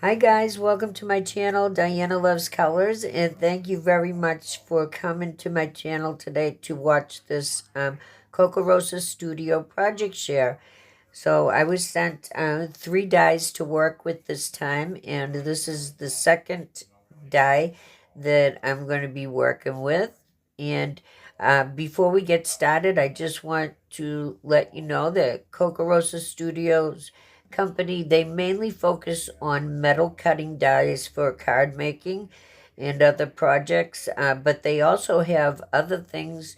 Hi guys, welcome to my channel, Diana Loves Colors, and thank you very much for coming to my channel today to watch this Coco Rosa Studio project share. So I was sent 3 dies to work with this time, and this is the second die that I'm going to be working with. And before we get started, I just want to let you know that Coco Rosa Studios company, they mainly focus on metal cutting dies for card making and other projects, but they also have other things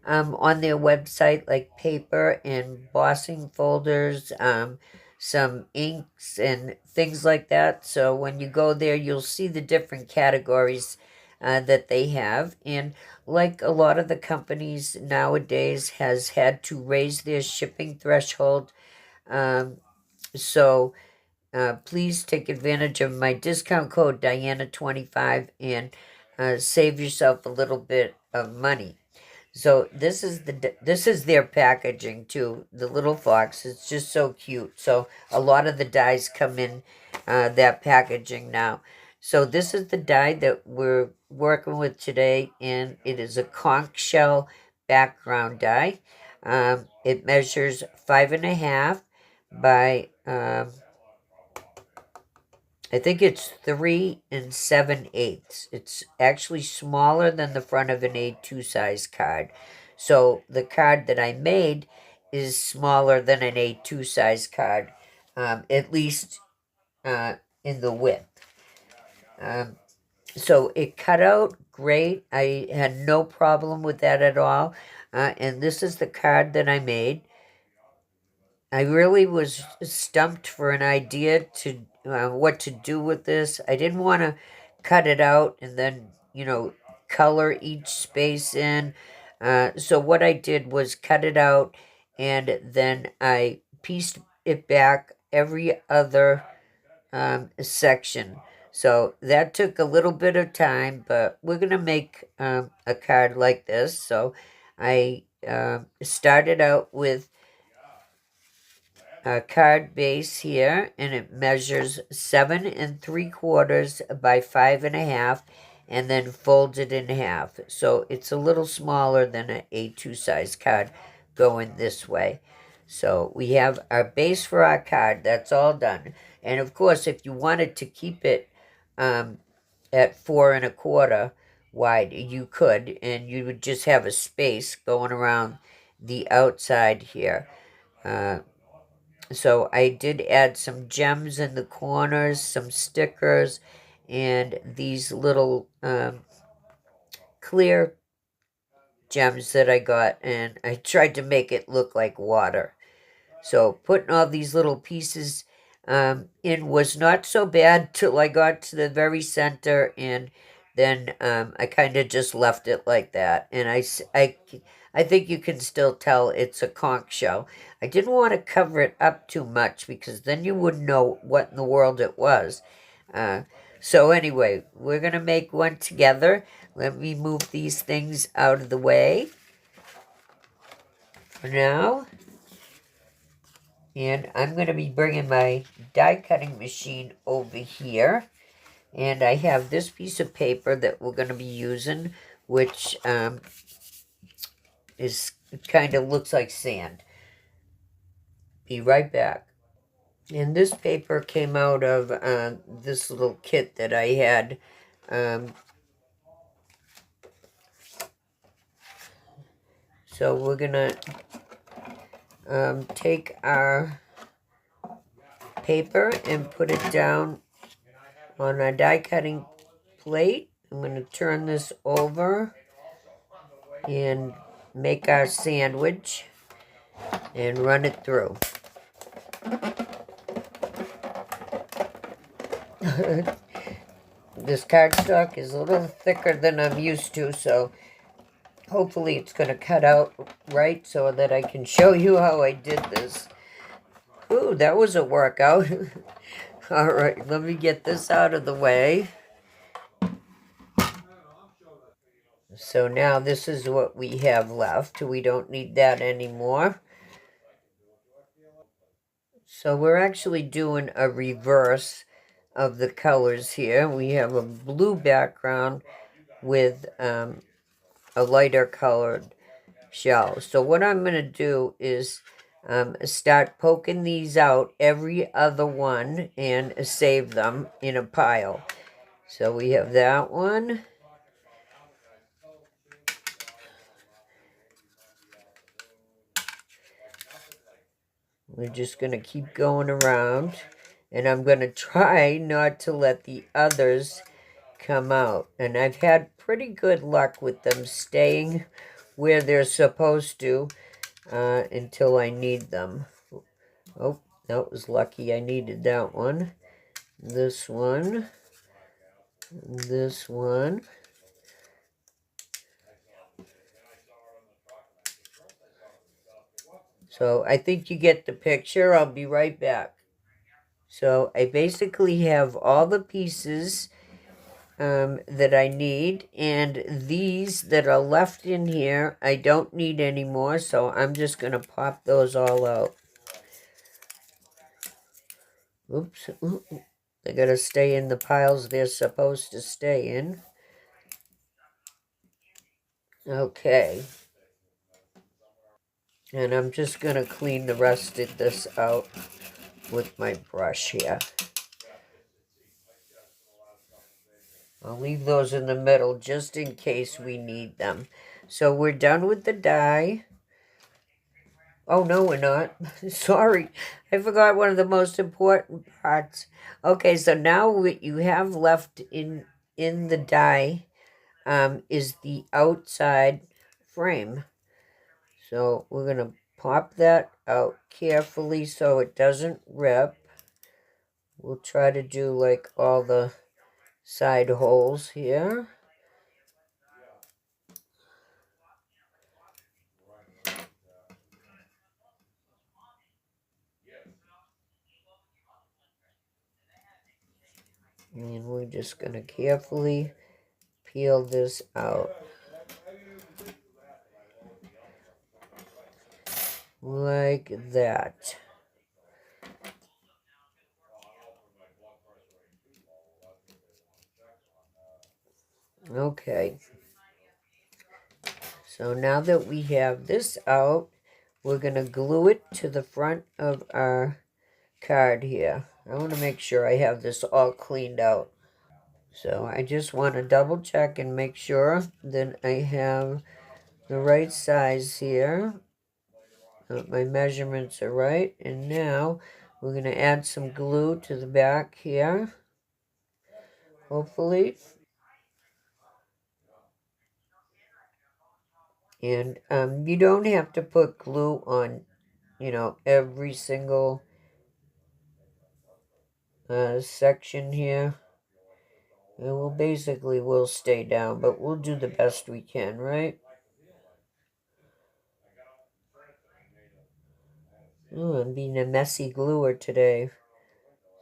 on their website, like paper and embossing folders, some inks and things like that. So when you go there, you'll see the different categories that they have. And like a lot of the companies nowadays has had to raise their shipping threshold. Um, so please take advantage of my discount code Diana25 and save yourself a little bit of money. So this is their packaging too. The little fox, it's just so cute. So a lot of the dies come in that packaging now. So this is the die that we're working with today, and it is a conch shell background die. It measures 5.5 by I think it's 3 7/8. It's actually smaller than the front of an A2 size card. So the card that I made is smaller than an A2 size card, at least in the width. Um, so it cut out great. I had no problem with that at all. And this is the card that I made. I really was stumped for an idea to what to do with this. I didn't want to cut it out and then, color each space in. So what I did was cut it out, and then I pieced it back every other section. So that took a little bit of time, but we're going to make a card like this. So I started out with card base here, and it measures 7 3/4 by 5.5, and then folds it in half. So it's a little smaller than an A2 size card going this way. So we have our base for our card. That's all done. And of course, if you wanted to keep it at 4 1/4 wide, you could, and you would just have a space going around the outside here. So I did add some gems in the corners, some stickers, and these little clear gems that I got, and I tried to make it look like water. So putting all these little pieces in was not so bad till I got to the very center, and then I kind of just left it like that. And I think you can still tell it's a conch shell. I didn't want to cover it up too much because then you wouldn't know what in the world it was. Uh, so anyway, we're going to make one together. Let me move these things out of the way for now. And I'm going to be bringing my die cutting machine over here. And I have this piece of paper that we're going to be using, which is kind of looks like sand. Be right back. And this paper came out of this little kit that I had. So we're going to take our paper and put it down on our die cutting plate. I'm going to turn this over and make our sandwich and run it through. This cardstock is a little thicker than I'm used to, so hopefully it's going to cut out right so that I can show you how I did this. Ooh, that was a workout. All right, let me get this out of the way. So now this is what we have left. We don't need that anymore. So we're actually doing a reverse of the colors here. We have a blue background with a lighter colored shell. So what I'm going to do is start poking these out, every other one, and save them in a pile. So we have that one. We're just going to keep going around, and I'm going to try not to let the others come out. And I've had pretty good luck with them staying where they're supposed to until I need them. Oh, that was lucky. I needed that one. This one. This one. So I think you get the picture. I'll be right back. So I basically have all the pieces that I need, and these that are left in here I don't need anymore, so I'm just going to pop those all out. Oops. They got to stay in the piles they're supposed to stay in. Okay. And I'm just going to clean the rest of this out with my brush here. I'll leave those in the middle just in case we need them. So we're done with the die. Oh, no, we're not. Sorry. I forgot one of the most important parts. Okay, so now what you have left in the die is the outside frame. So we're going to pop that out carefully so it doesn't rip. We'll try to do like all the side holes here. And we're just going to carefully peel this out. Like that. Okay. So now that we have this out, we're going to glue it to the front of our card here. I want to make sure I have this all cleaned out. So I just want to double check and make sure that I have the right size here. My measurements are right. And now we're going to add some glue to the back here. Hopefully. And you don't have to put glue on, every single section here. It will stay down, but we'll do the best we can, right? Oh, I'm being a messy gluer today.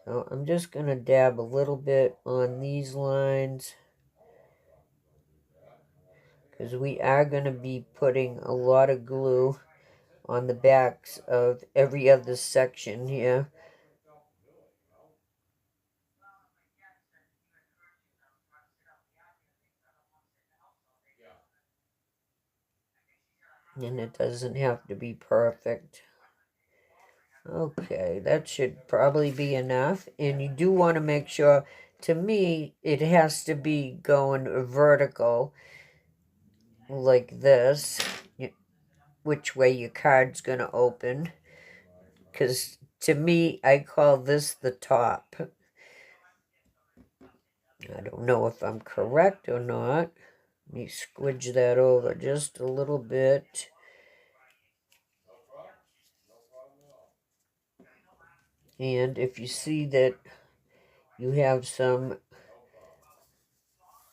So I'm just going to dab a little bit on these lines, because we are going to be putting a lot of glue on the backs of every other section here. And it doesn't have to be perfect. Okay, that should probably be enough. And you do want to make sure, to me, it has to be going vertical like this, which way your card's going to open. Because to me, I call this the top. I don't know if I'm correct or not. Let me squidge that over just a little bit. And if you see that you have some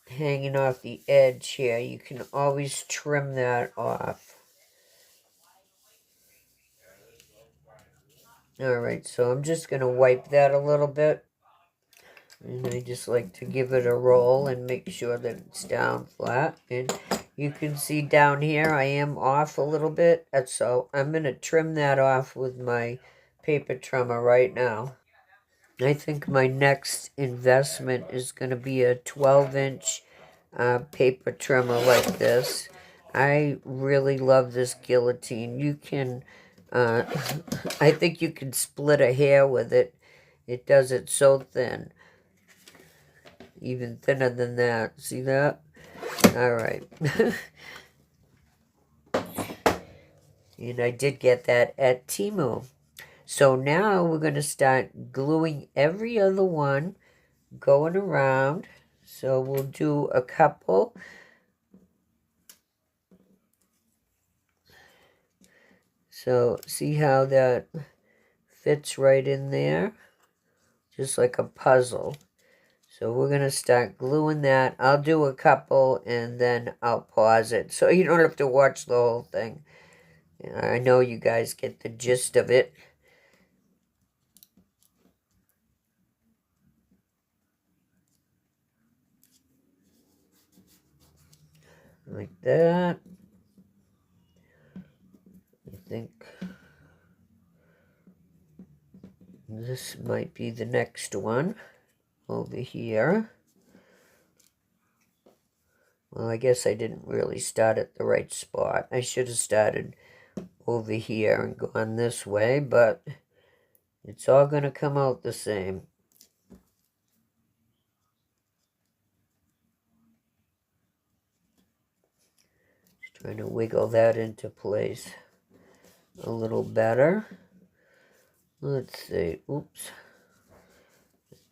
hanging off the edge here, you can always trim that off. Alright, so I'm just going to wipe that a little bit. And I just like to give it a roll and make sure that it's down flat. And you can see down here I am off a little bit. So I'm going to trim that off with my paper trimmer right now. I think my next investment is going to be a 12-inch paper trimmer like this. I really love this guillotine. You can, I think you can split a hair with it. It does it so thin. Even thinner than that. See that? All right. And I did get that at Temu. So now we're going to start gluing every other one going around. So we'll do a couple. So see how that fits right in there? Just like a puzzle. So we're going to start gluing that. I'll do a couple and then I'll pause it. So you don't have to watch the whole thing. I know you guys get the gist of it. Like that. I think this might be the next one over here. Well, I guess I didn't really start at the right spot. I should have started over here and gone this way, but it's all going to come out the same. Just trying to wiggle that into place a little better. Let's see. Oops.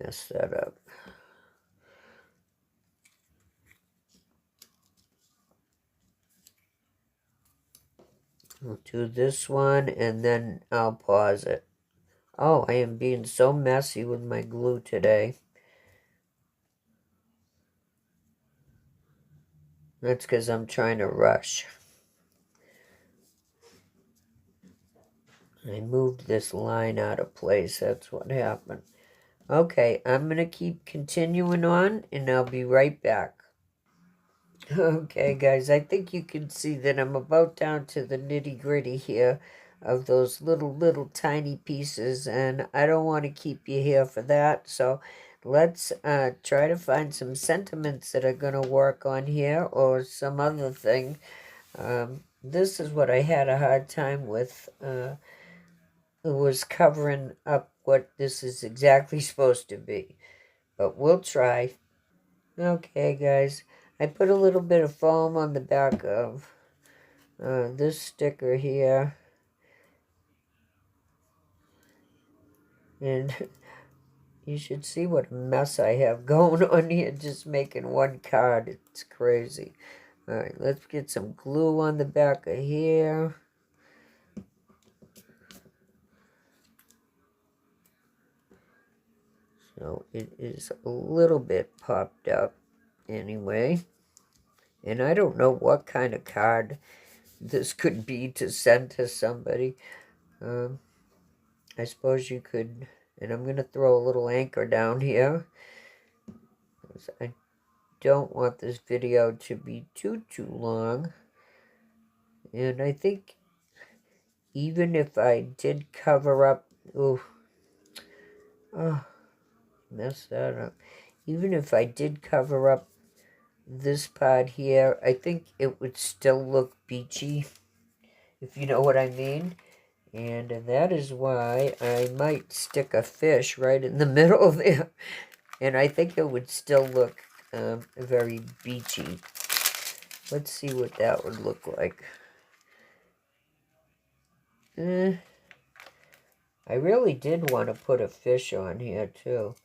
Messed that up. I'll do this one and then I'll pause it. Oh, I am being so messy with my glue today. That's because I'm trying to rush. I moved this line out of place. That's what happened. Okay, I'm going to keep continuing on, and I'll be right back. Okay, guys, I think you can see that I'm about down to the nitty-gritty here of those little tiny pieces, and I don't want to keep you here for that, so let's try to find some sentiments that are going to work on here or some other thing. This is what I had a hard time with. It was covering up what this is exactly supposed to be, but we'll try. Okay, guys, I put a little bit of foam on the back of this sticker here, and you should see what a mess I have going on here just making one card. It's crazy. All right, let's get some glue on the back of here. So it is a little bit popped up anyway. And I don't know what kind of card this could be to send to somebody. I suppose you could, and I'm going to throw a little anchor down here. I don't want this video to be too long. And I think even if I did cover up, messed that up. Even if I did cover up this part here, I think it would still look beachy, if you know what I mean. And that is why I might stick a fish right in the middle there. And I think it would still look very beachy. Let's see what that would look like. I really did want to put a fish on here, too.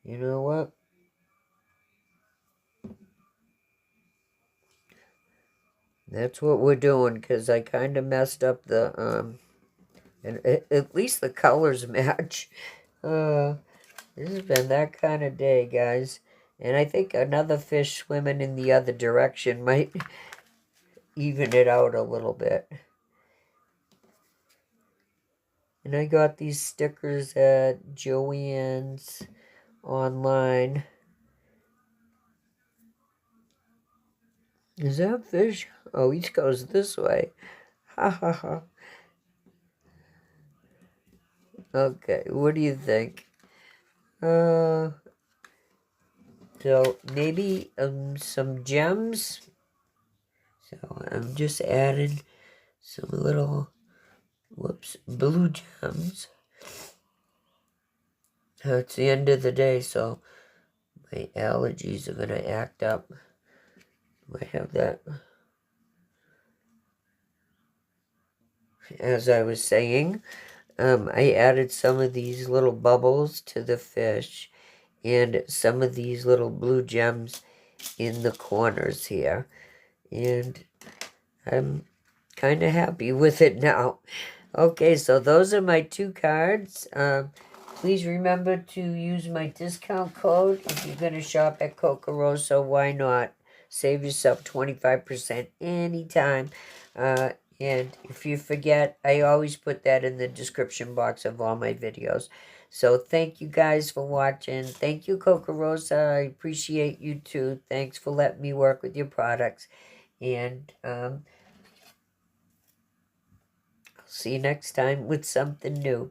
You know what? That's what we're doing, because I kind of messed up the, and at least the colors match. This has been that kind of day, guys. And I think another fish swimming in the other direction might even it out a little bit. And I got these stickers at Joann's online. Is that fish? Oh, he goes this way. Ha ha ha. Okay, what do you think? So maybe some gems. So I'm just adding some little, blue gems. It's the end of the day, so my allergies are going to act up. I have that. As I was saying, I added some of these little bubbles to the fish and some of these little blue gems in the corners here. And I'm kind of happy with it now. Okay, so those are my two cards. Please remember to use my discount code if you're going to shop at Coco Rosso. Why not? Save yourself 25% anytime. And if you forget, I always put that in the description box of all my videos. So thank you guys for watching. Thank you, Coco Rosa. I appreciate you too. Thanks for letting me work with your products. And I'll see you next time with something new.